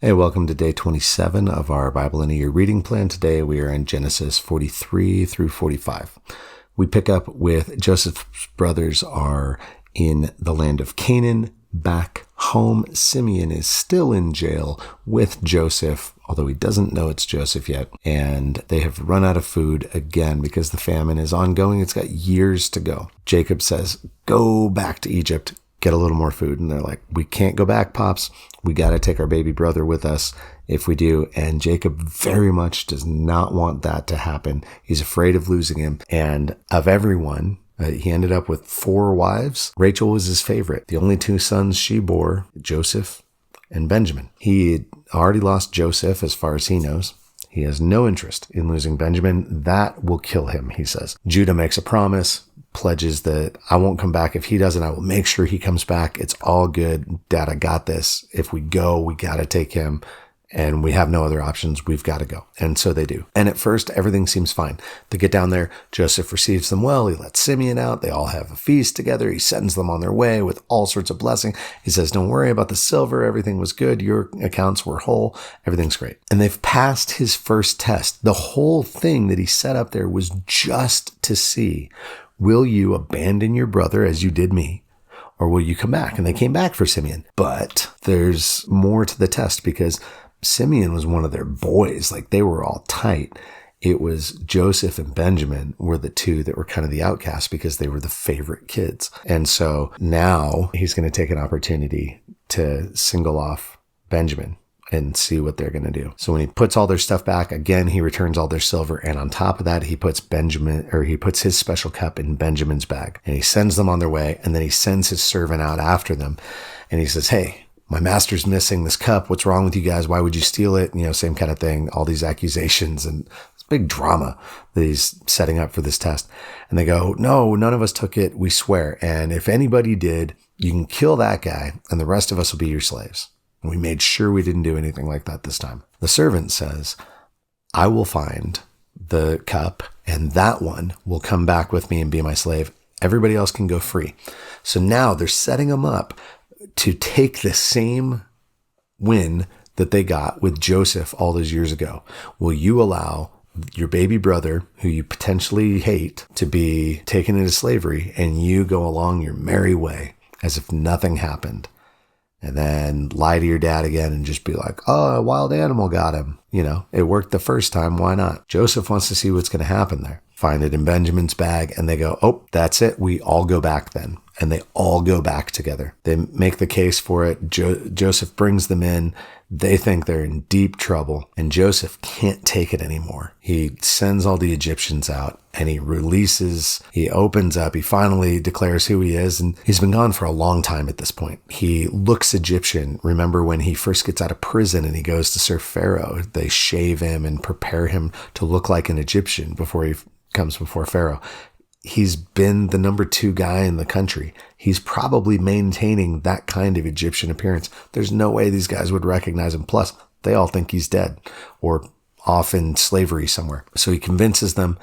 Hey, welcome to day 27 of our Bible in a Year reading plan. Today we are in Genesis 43 through 45. We pick up with Joseph's brothers are in the land of Canaan, back home. Simeon is still in jail with Joseph, although he doesn't know it's Joseph yet. And they have run out of food again because the famine is ongoing. It's got years to go. Jacob says, go back to Egypt, get a little more food. And they're like, we can't go back, Pops. We got to take our baby brother with us if we do. And Jacob very much does not want that to happen. He's afraid of losing him. And of everyone, he ended up with 4 wives. Rachel was his favorite. The only 2 sons she bore, Joseph and Benjamin. He had already lost Joseph as far as he knows. He has no interest in losing Benjamin. That will kill him, he says. Judah makes a promise, pledges that I won't come back. If he doesn't, I will make sure he comes back. It's all good. Dad, I got this. If we go, we got to take him. And we have no other options. We've got to go. And so they do. And at first, everything seems fine. They get down there. Joseph receives them well. He lets Simeon out. They all have a feast together. He sends them on their way with all sorts of blessing. He says, don't worry about the silver. Everything was good. Your accounts were whole. Everything's great. And they've passed his first test. The whole thing that he set up there was just to see, will you abandon your brother as you did me? Or will you come back? And they came back for Simeon. But there's more to the test because Simeon was one of their boys. Like, they were all tight. It was Joseph and Benjamin were the 2 that were kind of the outcasts because they were the favorite kids. And so now he's going to take an opportunity to single off Benjamin and see what they're going to do. So when he puts all their stuff back, again, he returns all their silver. And on top of that, he puts his special cup in Benjamin's bag and he sends them on their way. And then he sends his servant out after them. And he says, hey, my master's missing this cup. What's wrong with you guys? Why would you steal it? Same kind of thing, all these accusations and this big drama that he's setting up for this test. And they go, no, none of us took it. We swear. And if anybody did, you can kill that guy and the rest of us will be your slaves. And we made sure we didn't do anything like that this time. The servant says, I will find the cup and that one will come back with me and be my slave. Everybody else can go free. So now they're setting them up to take the same win that they got with Joseph all those years ago. Will you allow your baby brother, who you potentially hate, to be taken into slavery and you go along your merry way as if nothing happened? And then lie to your dad again and just be like, oh, a wild animal got him. It worked the first time. Why not? Joseph wants to see what's going to happen there. Find it in Benjamin's bag and they go, oh, that's it. We all go back then. And they all go back together. They make the case for it. Joseph brings them in. They think they're in deep trouble and Joseph can't take it anymore. He sends all the Egyptians out and he opens up. He finally declares who he is. And he's been gone for a long time at this point. He looks Egyptian. Remember when he first gets out of prison and he goes to serve Pharaoh, they shave him and prepare him to look like an Egyptian before he comes before Pharaoh. He's been the number 2 guy in the country. He's probably maintaining that kind of Egyptian appearance. There's no way these guys would recognize him. Plus, they all think he's dead or off in slavery somewhere. So he convinces them,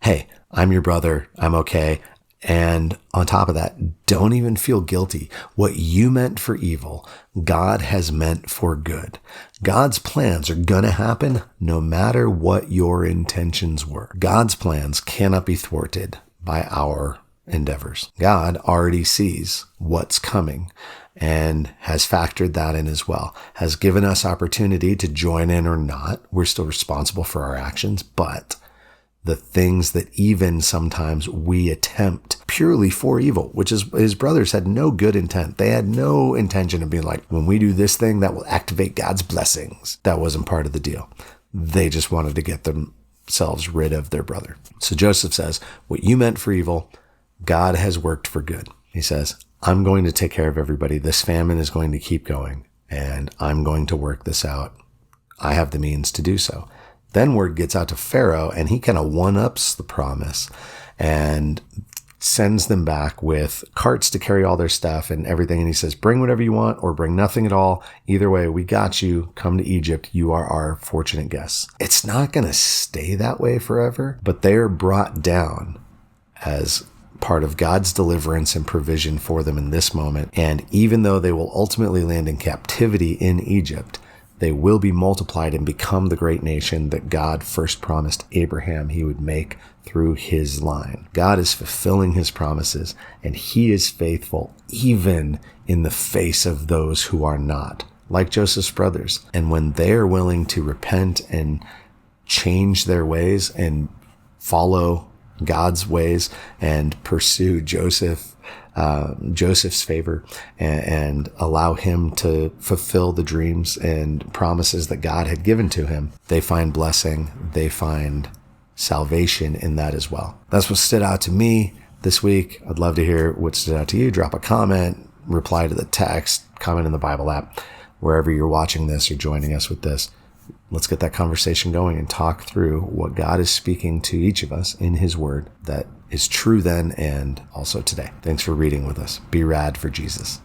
hey, I'm your brother. I'm okay. And on top of that, don't even feel guilty. What you meant for evil, God has meant for good. God's plans are going to happen no matter what your intentions were. God's plans cannot be thwarted by our endeavors. God already sees what's coming and has factored that in as well, has given us opportunity to join in or not. We're still responsible for our actions, but the things that even sometimes we attempt purely for evil, which is his brothers had no good intent. They had no intention of being like, when we do this thing, that will activate God's blessings. That wasn't part of the deal. They just wanted to get themselves rid of their brother. So Joseph says, what you meant for evil, God has worked for good. He says, I'm going to take care of everybody. This famine is going to keep going and I'm going to work this out. I have the means to do so. Then word gets out to Pharaoh and he kind of one-ups the promise and sends them back with carts to carry all their stuff and everything. And he says, bring whatever you want or bring nothing at all. Either way, we got you. Come to Egypt. You are our fortunate guests. It's not going to stay that way forever, but they are brought down as part of God's deliverance and provision for them in this moment. And even though they will ultimately land in captivity in Egypt, They will be multiplied and become the great nation that God first promised Abraham he would make through his line. God is fulfilling his promises, and he is faithful even in the face of those who are not, like Joseph's brothers. And when they are willing to repent and change their ways and follow God's ways and pursue Joseph's favor and allow him to fulfill the dreams and promises that God had given to him, they find blessing. They find salvation in that as well. That's what stood out to me this week. I'd love to hear what stood out to you. Drop a comment, reply to the text, comment in the Bible app, wherever you're watching this or joining us with this. Let's get that conversation going and talk through what God is speaking to each of us in his word that is true then and also today. Thanks for reading with us. Be rad for Jesus.